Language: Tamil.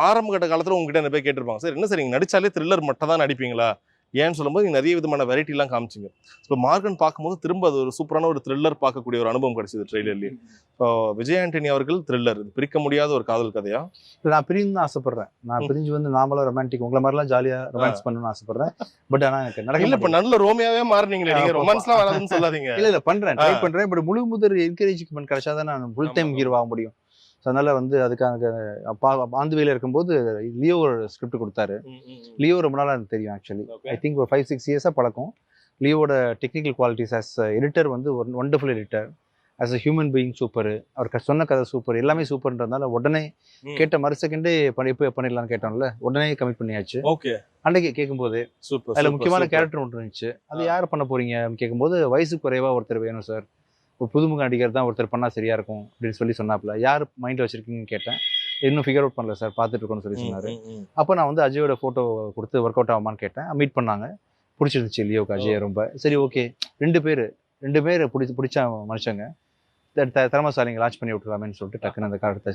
ஆரம்ப கட்ட காலத்துல உங்ககிட்ட என்ன போய் கேட்டிருப்பாங்க, சார் என்ன சார் நீங்க நடிச்சாலே த்ரில்லர் மட்டும் தான் நடிப்பீங்களா, ஏன்னு சொல்லும்போது நீங்க நிறைய விதமான வெரைட்டி எல்லாம் காமிச்சிங்க. இப்போ மார்கன் பார்க்கும்போது திரும்ப அது ஒரு சூப்பரான ஒரு த்ரில்லர் பார்க்கக்கூடிய ஒரு அனுபவம் கிடைச்சது ட்ரெய்லர்லயே. இப்போ விஜய் ஆண்டனி அவர்கள் த்ரில்லர் பிரிக்க முடியாத ஒரு காதல் கதையா? நான் பிரிந்து தான் ஆசைப்படுறேன். நான் பிரிஞ்சு வந்து நார்மலா ரொமான்டிக் உங்களை மாதிரிலாம் ஜாலியா ரொமான்ஸ் பண்ணணும்னு ஆசைப்படுறேன். பட் ஆனா எனக்கு நடக்க இல்ல இப்ப நல்ல ரோமியாவே மாறினீங்களே நீங்க, ரொமான்ஸ்லாம் வராதுன்னு சொல்லாதீங்க. இல்ல பண்றேன், ட்ரை பண்றேன். பட் முழு முதல் என்கரேஜ்மெண்ட் கிடைச்சாதான் நான் ஃபுல் டைம் ஹீரோ ஆக முடியும். அதனால வந்து அதுக்காக ஆந்துவையில் இருக்கும்போது லியோ ஒரு ஸ்கிரிப்ட் கொடுத்தாரு. லியோ ரொம்ப நாளா எனக்கு தெரியும் ஆக்சுவலி. ஐ திங்க் ஒரு 5-6 இயர்ஸா பழக்கம். லியோட டெக்னிக்கல் குவாலிட்டிஸ் ஆஸ் எடிட்டர் வந்து ஒரு wonderful editor. As a human being super. அவர் சொன்ன கதை சூப்பர், எல்லாமே சூப்பர்ன்றதுனால உடனே கேட்ட மறு செகண்டே எப்போ பண்ணிடலாம்னு கேட்டோம்ல, உடனே கமிட் பண்ணியாச்சு. ஓகே. அன்னைக்கு கேட்கும்போது அதுல முக்கியமான கேரக்டர் ஒன்று இருந்துச்சு. அது யார் பண்ண போறீங்க கேட்கும்போது, வயசு குறைவா ஒருத்தர் வேணும் சார், ஒரு புதுமுக நடிகர் தான் ஒருத்தர் பண்ணா சரியா இருக்கும் அப்படின்னு சொல்லி சொன்னாப்ல. யார் மைண்ட்ல வச்சிருக்கீங்கன்னு கேட்டேன். இன்னும் ஃபிகர் அவுட் பண்ணல சார், பார்த்துட்டு இருக்கோம்னு சொல்லி சொன்னாரு. அப்போ நான் வந்து அஜயோட போட்டோ கொடுத்து ஒர்க் அவுட் ஆகுமான்னு கேட்டேன். மீட் பண்ணாங்க, பிடிச்சிருந்துச்சு லியோக்கு அஜய் ரொம்ப. சரி ஓகே, ரெண்டு பேர் பிடிச்ச மனுஷங்க, திறமசாலிங்க லான்ச் பண்ணி விட்டுருவாமேன்னு சொல்லிட்டு டக்குன்னு அந்த கார்டு